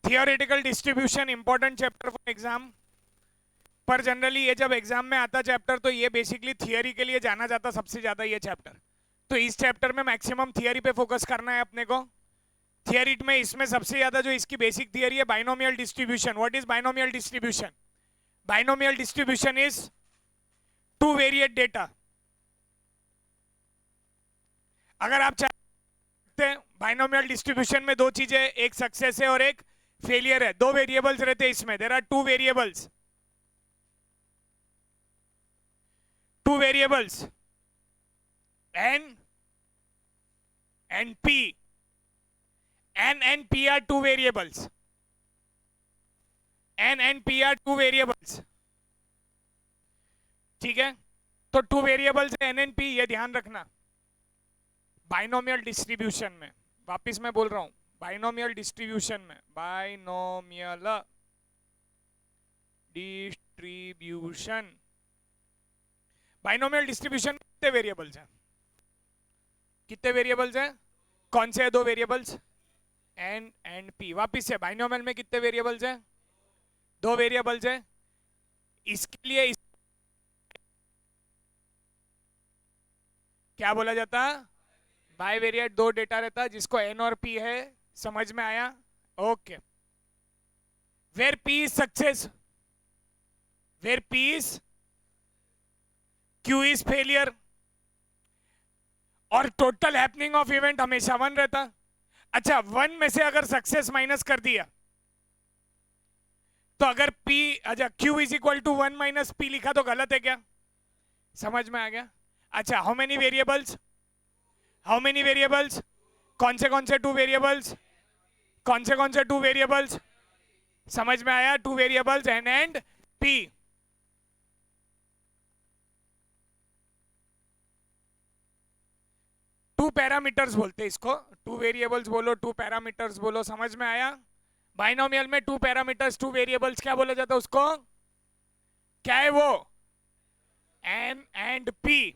Theoretical distribution important chapter for exam, पर generally ये जब एग्जाम में आता चैप्टर तो ये बेसिकली थियरी के लिए जाना जाता सबसे ज्यादा ये चैप्टर। तो इस चैप्टर में मैक्सिमम थियरी पे फोकस करना है अपने को। थियरी में इसमें सबसे ज्यादा जो इसकी बेसिक थियरी है binomial distribution. What is binomial distribution? Binomial distribution is two variate data. अगर आप चाहते हैं बाइनोमियल डिस्ट्रीब्यूशन में दो चीजें, एक सक्सेस है और एक फेलियर है, दो वेरिएबल्स रहते हैं इसमें। There are two variables, two variables n and p. n and p are two variables. n and p are two variables. ठीक है, तो टू वेरिएबल्स है n and p, ये ध्यान रखना बाइनोमियल डिस्ट्रीब्यूशन में। वापिस मैं बोल रहा हूं, बाइनोमियल डिस्ट्रीब्यूशन में, बाइनोमियल डिस्ट्रीब्यूशन, बाइनोमियल डिस्ट्रीब्यूशन में कितने वेरिएबल्स हैं? कितने वेरिएबल्स हैं? कौन से है दो वेरिएबल्स? N and P. वापिस से बाइनोमियल में कितने वेरिएबल्स हैं? दो वेरिएबल्स हैं। इसके लिए क्या बोला जाता? By variate. दो डेटा रहता जिसको एन और पी है। समझ में आया? Okay. Where P is success, where P is, Q is failure, और टोटल हैपनिंग ऑफ इवेंट हमेशा 1 रहता। अच्छा, 1 में से अगर सक्सेस माइनस कर दिया तो अगर P, अच्छा Q is equal to 1 minus P लिखा तो गलत है क्या? समझ में आ गया? अच्छा, how many variables? How many variables? कौन से टू वेरिएबल्स? कौन से टू वेरिएबल्स? समझ में आया? Two variables N and P। Two parameters बोलते हैं इसको, टू वेरिएबल्स बोलो, टू पैरामीटर्स बोलो। समझ में आया? बाइनोमियल में टू पैरामीटर्स, टू वेरिएबल्स क्या बोला जाता है उसको? क्या है वो? n and p।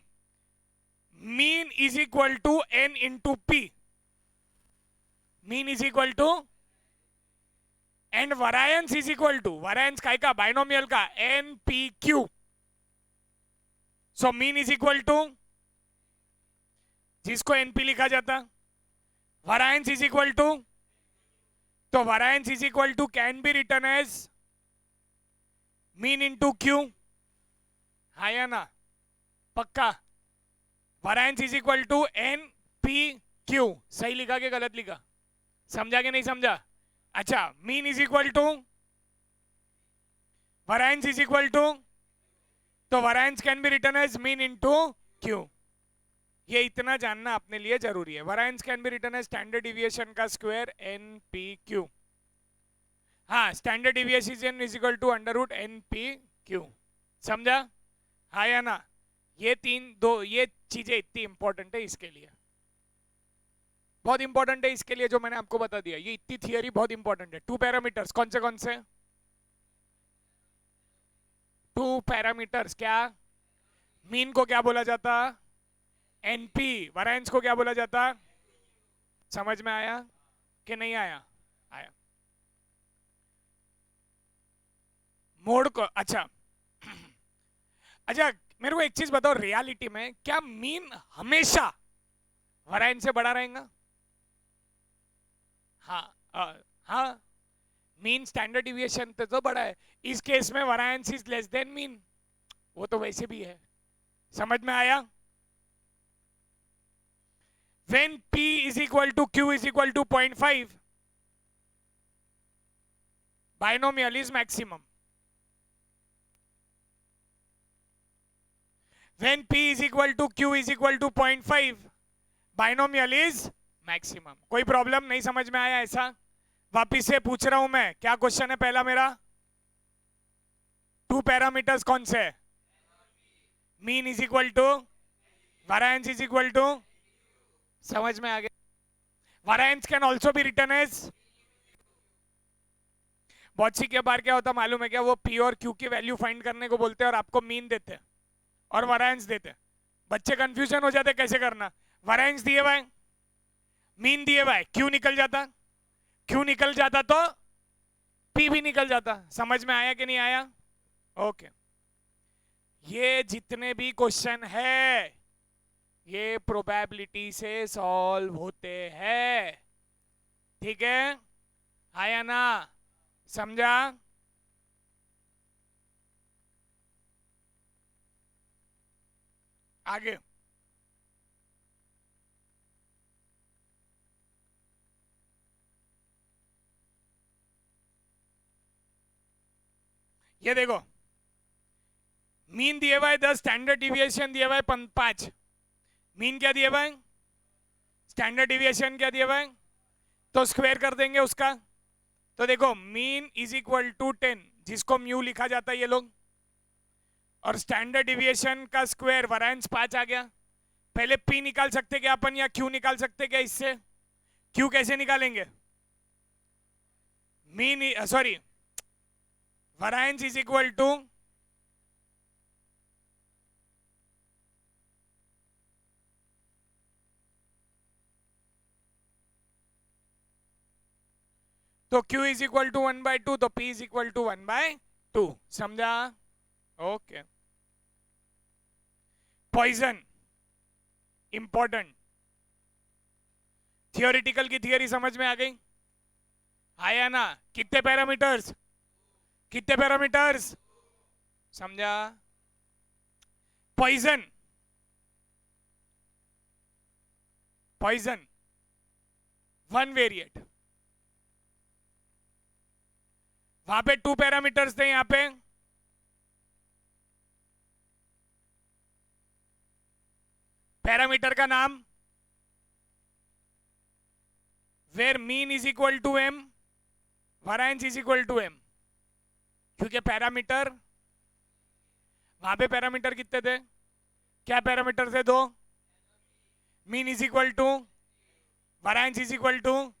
Mean is equal to n into p। Mean is equal to, and variance is equal to, variance काय का? बाइनोमियल का, n p q। So mean is equal to, जिसको np लिखा जाता, वरायंस इज इक्वल टू, तो variance is equal to can be written as mean into q. हाँ या ना? पक्का? Variance is equal to n p q. सही लिखा कि गलत लिखा? समझा कि नहीं समझा? अच्छा, mean is equal to, variance is equal to, तो variance can be written as mean into q. ये इतना जानना अपने लिए जरूरी है। Variance can be written as standard deviation का स्क्वायर एन पी क्यू। हाँ, standard deviation is equal to under root n p q. समझा? हाँ या ना? ये ये चीजें इतनी इंपॉर्टेंट है इसके लिए, बहुत इंपॉर्टेंट है इसके लिए जो मैंने आपको बता दिया। ये इतनी थियरी बहुत इंपॉर्टेंट है। टू पैरामीटर्स कौन से? टू पैरामीटर्स क्या? मीन को क्या बोला जाता? NP। वरायंस को क्या बोला जाता? समझ में आया कि नहीं आया? आया। मोड को, अच्छा अच्छा मेरे को एक चीज बताओ, रियलिटी में क्या मीन हमेशा वरायंस से बड़ा रहेगा? हाँ हाँ, मीन स्टैंडर्ड डिविएशन तो बड़ा है। इस केस में variance is less than mean, वो तो वैसे भी है। समझ में आया? When P is equal to Q is equal to 0.5, binomial is maximum. When P is equal to Q is equal to 0.5, binomial is maximum. कोई प्रॉब्लम नहीं? समझ में आया ऐसा? वापिस से पूछ रहा हूं मैं, क्या क्वेश्चन है पहला मेरा? टू पैरामीटर्स कौन से? Mean is equal to, variance is equal to, समझ में आ गया? Variance can also be written as, बहुत सी के बार क्या होता मालूम है क्या? वो P और Q की वैल्यू फाइंड करने को बोलते हैं और आपको मीन देते हैं और वरायंस देते हैं। बच्चे कंफ्यूजन हो जाते कैसे करना। वरायंस दिए हुआ है, मीन दिए हुआ है, Q निकल जाता, Q निकल जाता तो पी भी निकल जाता। समझ में आया कि नहीं आया? ओके। ये जितने भी क्वेश्चन है ये प्रोबेबिलिटी से सॉल्व होते हैं, ठीक है? आया ना? समझा? आगे ये देखो, मीन दिए हुआ है 10, स्टैंडर्ड डिविएशन दिया हुआ है 5। मीन क्या दिया हुआ है? स्टैंडर्ड डिविएशन क्या दिया हुआ है? तो स्क्वायर कर देंगे उसका। तो देखो मीन इज इक्वल टू 10, जिसको म्यू लिखा जाता है ये लोग, और स्टैंडर्ड डिविएशन का स्क्वायर वैरिएंस 5 आ गया। पहले पी निकाल सकते क्या अपन, या क्यू निकाल सकते क्या इससे? क्यू कैसे निकालेंगे? Mean sorry, variance is equal to तो Q इज इक्वल टू 1/2, तो P इज इक्वल टू 1/2। समझा? ओके। पॉइजन इंपॉर्टेंट, थियोरिटिकल की थियरी समझ में आ गई? आया ना? कितने पैरामीटर्स? कितने पैरामीटर्स? समझा? पॉइजन, पॉइजन वन वेरिएट, वहां पे 2 पैरामीटर्स थे, यहां पे पैरामीटर का नाम where mean is equal to M, variance is equal to M, क्योंकि पैरामीटर वहां पे पैरामीटर कितने थे? क्या पैरामीटर थे? 2। Mean is equal to, variance is equal to,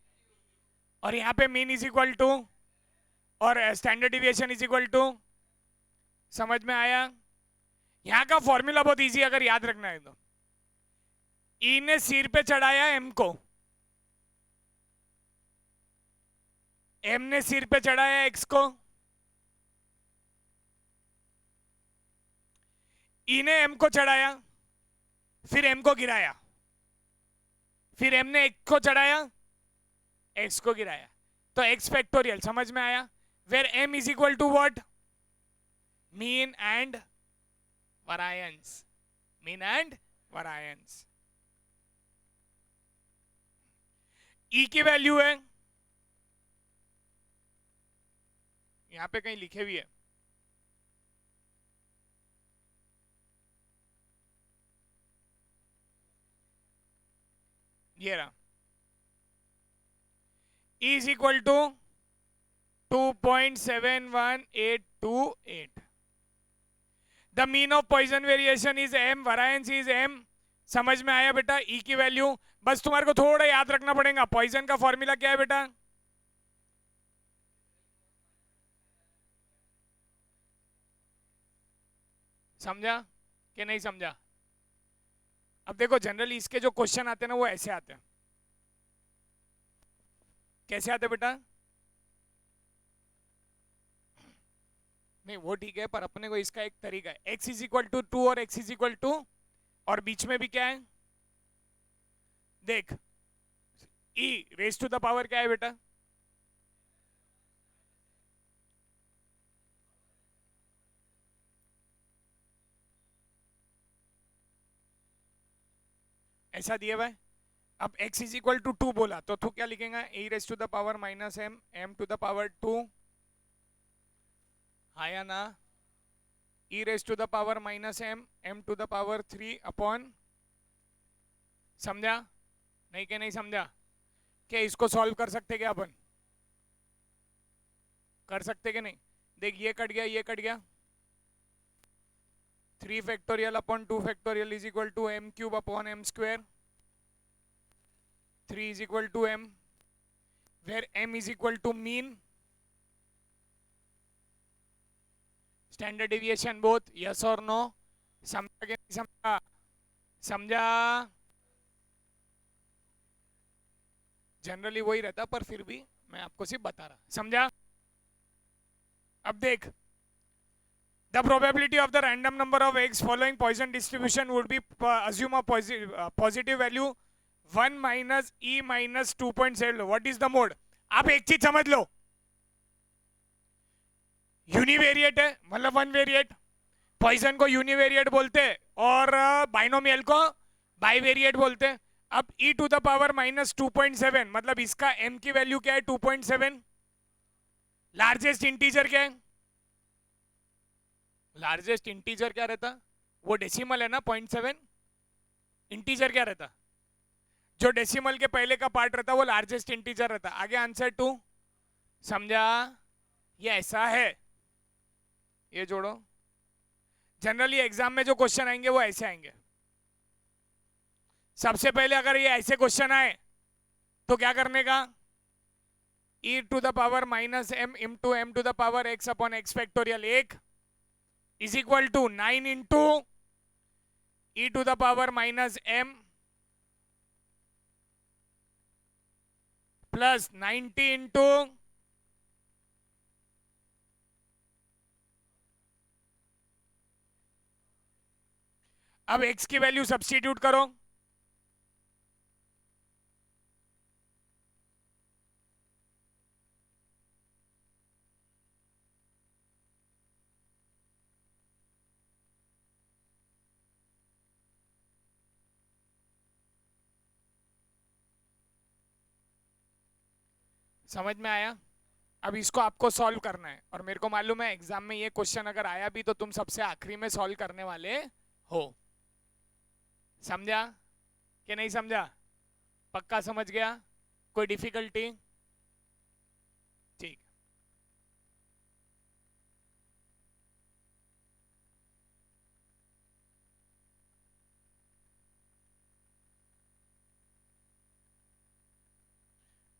और यहां पे मीन इज इक्वल टू और standard deviation is equal to. समझ में आया? यहां का फॉर्मूला बहुत इजी, अगर याद रखना है तो। ई ने सिर पे चढ़ाया एम को, एम ने सिर पे चढ़ाया एक्स को, ई ने एम को चढ़ाया, फिर एम को गिराया, फिर एम ने एक्स को चढ़ाया, एक्स को गिराया, तो एक्स फैक्टोरियल। समझ में आया? Where m is equal to what? Mean and variance, mean and variance. E की वैल्यू है, यहां पे कहीं लिखे हुए है, ये रहा, E is equal to 2.71828. The mean of Poisson variation is m, variance is m. समझ में आया बेटा? E की वैल्यू बस तुम्हारे को थोड़ा याद रखना पड़ेगा। पॉइजन का फॉर्मूला क्या है बेटा? समझा कि नहीं समझा? अब देखो जनरली इसके जो क्वेश्चन आते हैं ना वो ऐसे आते हैं। कैसे आते बेटा? नहीं वो ठीक है, पर अपने को इसका एक तरीका है, x इज इक्वल टू 2 और x इज इक्वल टू, और बीच में भी क्या है देख, e raise to the power क्या है बेटा? ऐसा दिया हुआ है। अब x इज इक्वल टू 2 बोला तो तू क्या लिखेगा? e raise to the power minus m, m to the power 2, आया ना? e raise to the power minus m, m to the power 3 upon, समझा? नहीं क्या नहीं समझा? क्या इसको सॉल्व कर सकते क्या अपन? कर सकते क्या नहीं? देख ये कट गया, ये कट गया, 3 factorial upon 2 factorial is equal to m cube upon m square, 3 is equal to m, where m is equal to mean, standard deviation both, yes or no? समझा कि नहीं समझा? समझा? जनरली वही रहता, पर फिर भी मैं आपको सिर्फ बता रहा। समझा? अब देख, the probability of the random number of eggs following Poisson distribution would be assume a positive value 1 minus e minus 2.0. what is the mode? आप एक चीज समझ लो, यूनिवेरिएट है मतलब वन वेरिएट, पॉइजन को यूनिवेरिएट बोलते हैं और बाइनोमियल को बाइवेरिएट बोलते हैं. अब e to the power minus 2.7 मतलब इसका m की वैल्यू क्या है 2.7. लार्जेस्ट इंटीजर क्या है? लार्जेस्ट इंटीजर क्या रहता? वो डेसिमल है ना 0.7. इंटीजर क्या रहता? जो डेसिमल के पहले का पार्ट रहता वो लार्जेस्ट इंटीजर रहता. आगे आंसर 2. समझा? ये ऐसा है, ये जोड़ो. जनरली एग्जाम में जो क्वेश्चन आएंगे वो ऐसे आएंगे. सबसे पहले अगर ये ऐसे क्वेश्चन आए तो क्या करने का? e to the power minus m into m to the power x upon x factorial 1 is equal to 9 into e to the power minus m plus 90 into अब x की वैल्यू सब्स्टिट्यूट करो. समझ में आया? अब इसको आपको सॉल्व करना है और मेरे को मालूम है एग्जाम में ये क्वेश्चन अगर आया भी तो तुम सबसे आखिरी में सॉल्व करने वाले हो. समझा कि नहीं समझा? पक्का समझ गया? कोई डिफिकल्टी? ठीक.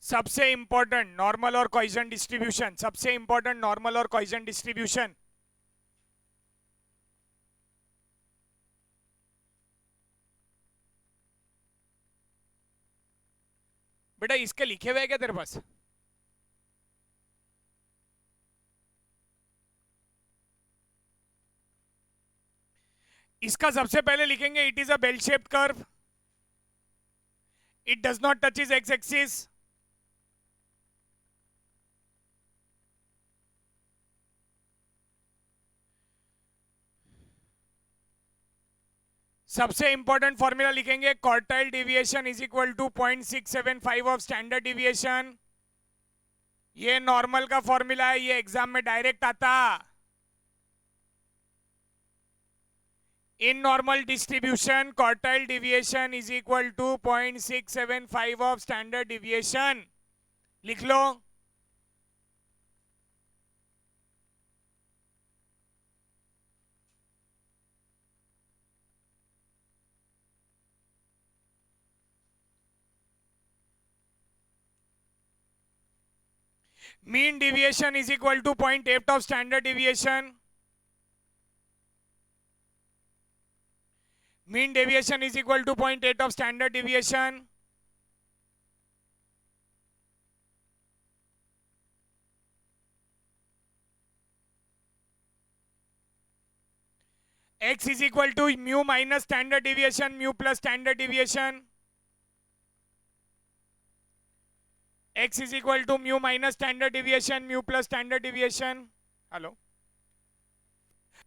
सबसे इंपॉर्टेंट नॉर्मल और पॉइसन डिस्ट्रीब्यूशन. सबसे इंपॉर्टेंट नॉर्मल और पॉइसन डिस्ट्रीब्यूशन. बेटा इसके लिखे हुए हैं क्या तेरे पास? इसका सबसे पहले लिखेंगे it is a bell shaped curve, it does not touch is x axis, सबसे इंपॉर्टेंट फॉर्मूला लिखेंगे quartile deviation is equal to 0.675 of standard deviation. ये नॉर्मल का फॉर्मूला है, ये एग्जाम में डायरेक्ट आता. In normal distribution quartile deviation is equal to 0.675 of standard deviation. लिख लो. mean deviation is equal to 0.8 of standard deviation. Mean deviation is equal to 0.8 of standard deviation. X is equal to mu minus standard deviation, mu plus standard deviation. X is equal to mu minus standard deviation, mu plus standard deviation. Hello.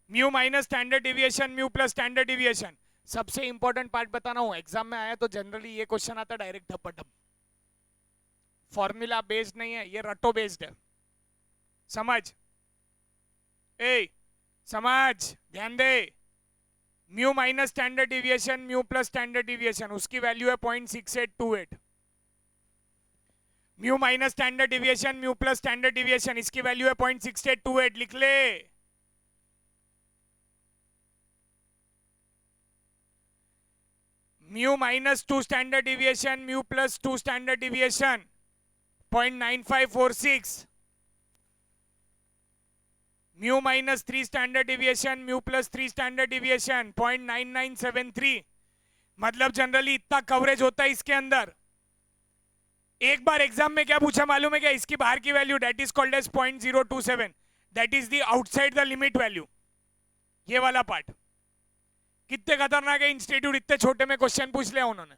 Mu minus standard deviation, mu plus standard deviation. सबसे important part बताना हूं, exam में आया तो generally ये question आता direct धपटम. Formula based नहीं है, ये रटो बेस्ड है. समझ? ए समझ, ध्यान दे. Mu minus standard deviation, mu plus standard deviation, उसकी वैल्यू है 0.6828. Mu minus standard deviation, mu plus standard deviation, इसकी वैल्यू है 0.6828. लिख ले. Mu minus 2 standard deviation, mu plus 2 standard deviation 0.9546. Mu minus 3 standard deviation, mu plus 3 standard deviation 0.9973. मतलब generally इतना coverage होता है इसके अंदर. एक बार एग्जाम में क्या पूछा मालूम है क्या? इसकी बाहर की value that is called as 0.027. That is the outside the limit value, ये वाला पार्ट। कितने खतरनाक है इंस्टीट्यूट, इतने छोटे में क्वेश्चन पूछ लिया उन्होंने।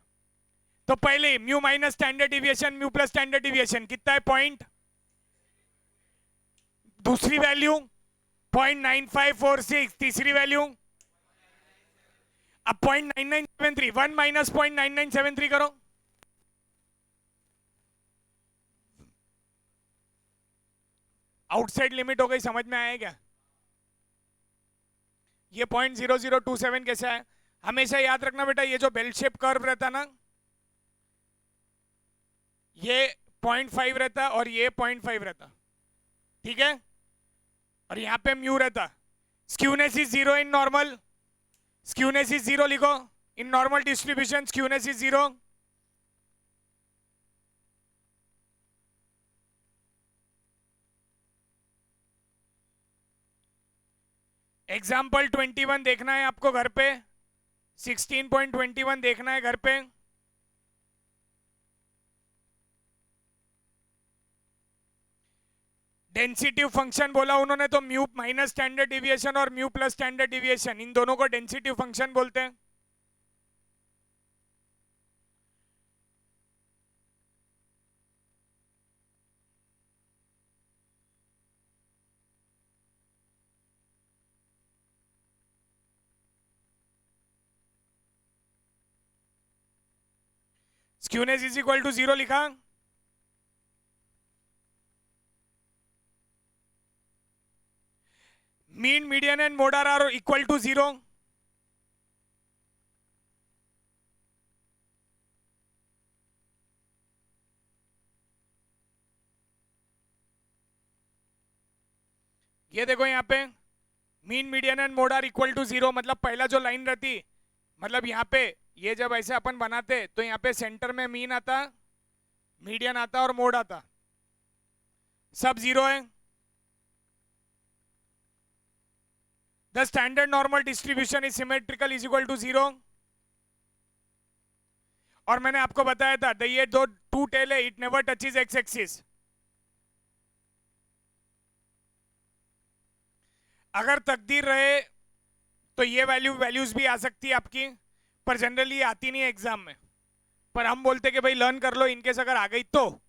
तो पहले mu minus standard deviation, mu plus standard deviation कितना है, पॉइंट। दूसरी वैल्यू 0.9546, तीसरी वैल्यू अब 0.9973, 1 माइनस 0.9973 करो। आउटसाइड लिमिट हो गई, समझ में आया क्या? ये 0.0027 कैसा है? हमेशा याद रखना बेटा, ये जो बेल शेप कर्व रहता ना, ये 0.5 रहता और ये 0.5 रहता, ठीक है? और यहां पे म्यू रहता। Skewness is 0 in normal, skewness is 0 लिखो इन normal distribution, skewness is 0। Example 21 देखना है आपको घर पे, 16.21 देखना है घर पे। डेंसिटी फंक्शन बोला उन्होंने, तो म्यू माइनस स्टैंडर्ड डिविएशन और म्यू प्लस स्टैंडर्ड डिविएशन, इन दोनों को डेंसिटी फंक्शन बोलते हैं। स्क्यूनेस इज इक्वल टू 0 लिखा। Mean, median and mode are equal to 0। ये देखो यहाँ पे mean, median and mode are equal to 0, मतलब पहला जो लाइन रहती, मतलब यहाँ पे ये जब ऐसे अपन बनाते तो यहाँ पे सेंटर में मीन आता, मीडियन आता और मोड आता, सब 0 है। The standard normal distribution is symmetrical is equal to 0। और मैंने आपको बताया था ये दो टू टेल है, it never touches x axis. अगर तकदीर रहे तो ये वैल्यूज भी आ सकती है आपकी, पर जनरली आती नहीं है एग्जाम में। पर हम बोलते कि भाई लर्न कर लो, इनकेस अगर आ गई तो।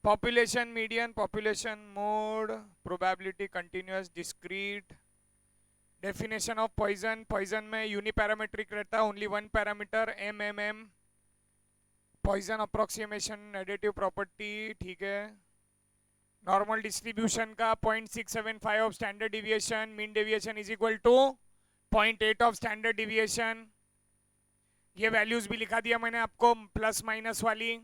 Population median, population mode, probability continuous discrete, definition of Poisson, Poisson में यूनिपैरामेट्रिक रहता है, only one parameter M. Poisson approximation, additive property, ठीक है। नॉर्मल डिस्ट्रीब्यूशन का 0.675 of standard deviation, mean deviation is equal to 0.8 of standard deviation. ये values भी लिखा दिया मैंने आपको, प्लस माइनस वाली।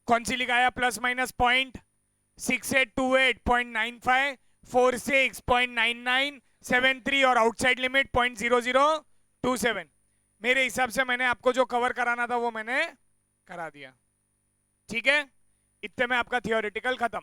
कौन सी लिखाया प्लस माइनस? 0.6828, 0.9546, 0.9973 और आउटसाइड लिमिट 0.0027। मेरे हिसाब से मैंने आपको जो कवर कराना था वो मैंने करा दिया, ठीक है? इतने में आपका थियोरेटिकल खत्म।